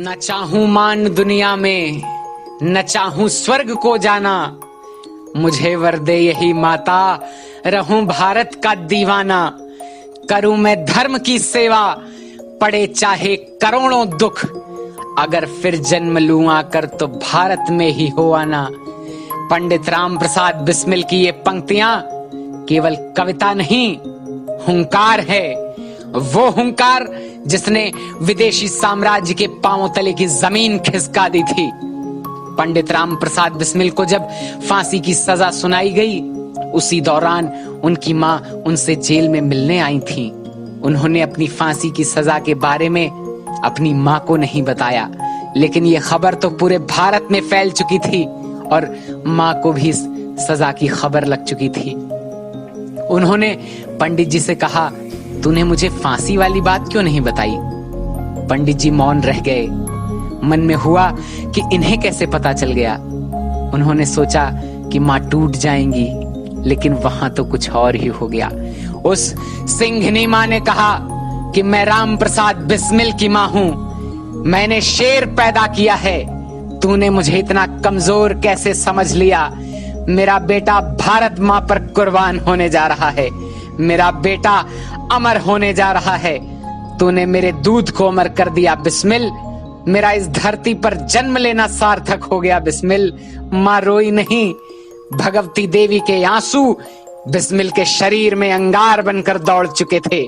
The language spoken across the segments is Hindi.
न चाहूं मान दुनिया में, न चाहूं स्वर्ग को जाना, मुझे वर दे यही माता, रहूं भारत का दीवाना। करूं मैं धर्म की सेवा, पड़े चाहे करोड़ों दुख, अगर फिर जन्म लूं आकर तो भारत में ही हो आना। पंडित राम प्रसाद बिस्मिल की ये पंक्तियां केवल कविता नहीं, हुंकार है। वो हुंकार जिसने विदेशी साम्राज्य के पांवों तले की जमीन खिसका दी थी। पंडित राम प्रसाद बिस्मिल को जब फांसी की सजा सुनाई गई, उसी दौरान उनकी मां उनसे जेल में मिलने आई थी। उन्होंने अपनी फांसी की सजा के बारे में अपनी मां को नहीं बताया, लेकिन ये खबर तो पूरे भारत में फैल चुकी थी और मां को भी इस सजा की खबर लग चुकी थी। उन्होंने पंडित जी से कहा, तूने मुझे फांसी वाली बात क्यों नहीं बताई? पंडित जी मौन रह गए। मन में हुआ कि इन्हें कैसे पता चल गया। उन्होंने सोचा कि मां टूट जाएंगी, लेकिन वहां तो कुछ और ही हो गया। उस सिंघनी मां ने कहा कि मैं राम प्रसाद बिस्मिल की मां हूं, मैंने शेर पैदा किया है, तूने मुझे इतना कमजोर कैसे समझ लिया? मेरा बेटा भारत मां पर कुर्बान होने जा रहा है, मेरा बेटा अमर होने जा रहा है। तूने मेरे दूध को अमर कर दिया बिस्मिल, मेरा इस धरती पर जन्म लेना सार्थक हो गया बिस्मिल। मां रोई नहीं, भगवती देवी के आंसू बिस्मिल के शरीर में अंगार बनकर दौड़ चुके थे।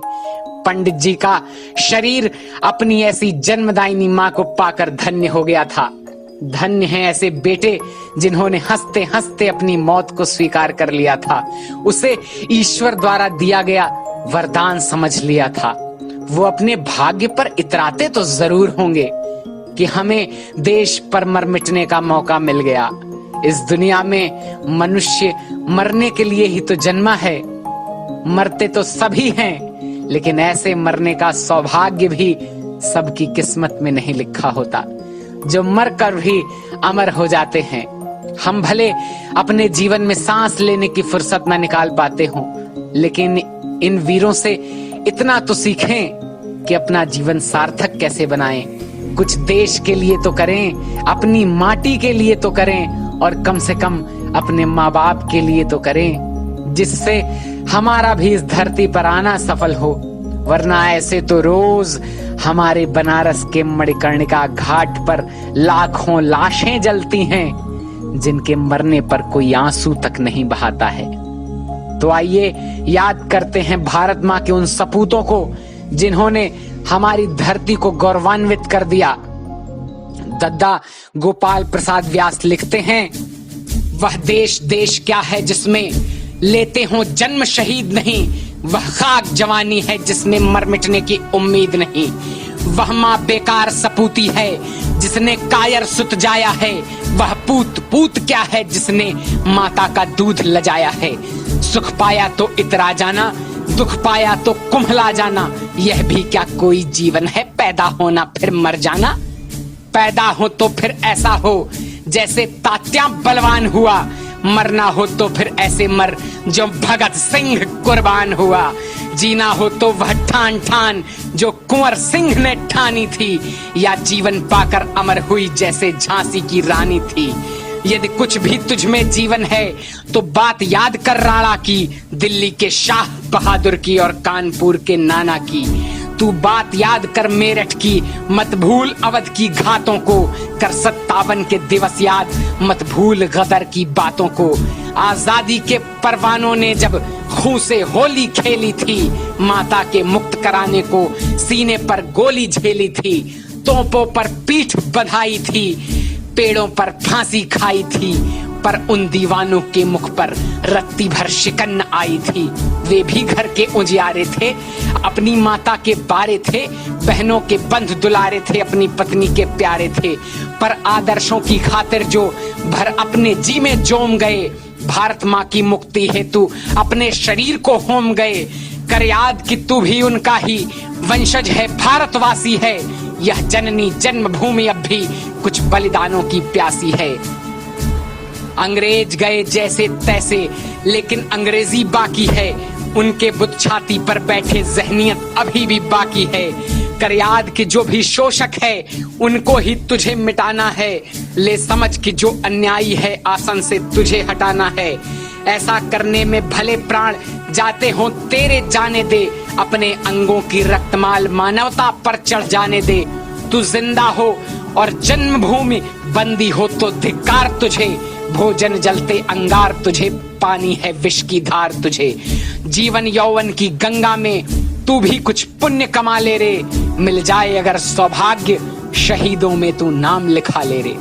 पंडित जी का शरीर अपनी ऐसी जन्मदायिनी मां को पाकर धन्य हो गया था। धन्य हैं ऐसे बेटे जिन्होंने हंसते हंसते अपनी मौत को स्वीकार कर लिया था, उसे ईश्वर द्वारा दिया गया वरदान समझ लिया था। वो अपने भाग्य पर इतराते तो जरूर होंगे कि हमें देश पर मर मिटने का मौका मिल गया। इस दुनिया में मनुष्य मरने के लिए ही तो जन्मा है। मरते तो सभी हैं, लेकिन ऐसे मरने का सौभाग्य भी सबकी किस्मत में नहीं लिखा होता, जो मरकर भी अमर हो जाते हैं। हम भले अपने जीवन में सांस लेने की फुर्सत न निकाल पाते हों, लेकिन इन वीरों से इतना तो सीखें कि अपना जीवन सार्थक कैसे बनाएं। कुछ देश के लिए तो करें, अपनी माटी के लिए तो करें, और कम से कम अपने माँ बाप के लिए तो करें, जिससे हमारा भी इस धरती पर आना सफल हो। वरना ऐसे तो रोज हमारे बनारस के मणिकर्णिका घाट पर लाखों लाशें जलती हैं, जिनके मरने पर कोई आंसू तक नहीं बहाता है। तो आइए याद करते हैं भारत माँ के उन सपूतों को जिन्होंने हमारी धरती को गौरवान्वित कर दिया। दद्दा गोपाल प्रसाद व्यास लिखते हैं, वह देश देश क्या है जिसमें लेते हो जन्म शहीद नहीं, वह खाक जवानी है जिसमें मर मिटने की उम्मीद नहीं। वह माँ बेकार सपूती है जिसने कायर सुत जाया है, वह पूत पूत क्या है जिसने माता का दूध लजाया है। सुख पाया तो इतरा जाना, दुख पाया तो कुम्हला जाना, यह भी क्या कोई जीवन है? पैदा होना फिर मर जाना। पैदा हो तो फिर ऐसा हो जैसे तात्या बलवान हुआ, मरना हो तो फिर ऐसे मर जो भगत सिंह कुर्बान हुआ। जीना हो तो वह ठान ठान जो कुंवर सिंह ने ठानी थी, या जीवन पाकर अमर हुई जैसे झांसी की रानी थी। यदि कुछ भी तुझ में जीवन है तो बात याद कर राणा की, दिल्ली के शाह बहादुर की और कानपुर के नाना की। तू बात याद कर मेरठ की, मत भूल अवध की घातों को, कर 57 के दिवस याद, मत भूल गदर की बातों को। आजादी के परवानों ने जब खून से होली खेली थी, माता के मुक्त कराने को सीने पर गोली झेली थी। तोपों पर पीठ बधाई थी, पेड़ों पर फांसी खाई थी, पर उन दीवानों के मुख पर रत्ती भर शिकन आई थी। वे भी घर के उजियारे थे, अपनी माता के बारे थे, बहनों के बंध दुलारे थे, अपनी पत्नी के प्यारे थे, पर आदर्शों की खातिर जो भर अपने जी में जोम गए, भारत माँ की मुक्ति हेतु अपने शरीर को होम गए। कर याद कि तू भी उनका ही वंशज है, भारतवासी है, यह जननी जन्मभूमि अब भी कुछ बलिदानों की प्यासी है। अंग्रेज गए जैसे तैसे, लेकिन अंग्रेजी बाकी है, उनके बुत छाती पर बैठे जहनियत अभी भी बाकी है। कर याद कि जो भी शोषक है उनको ही तुझे मिटाना है। ले समझ कि जो अन्यायी है आसन से तुझे हटाना है। ऐसा करने में भले प्राण जाते हो तेरे, जाने दे। अपने अंगों की रक्तमाल मानवता पर चढ़ जाने दे। तू जिंदा हो और जन्मभूमि बंदी हो तो धिक्कार तुझे। भोजन जलते अंगार तुझे, पानी है विष की धार तुझे। जीवन यौवन की गंगा में तू भी कुछ पुण्य कमा ले रे। मिल जाए अगर सौभाग्य, शहीदों में तू नाम लिखा ले रे।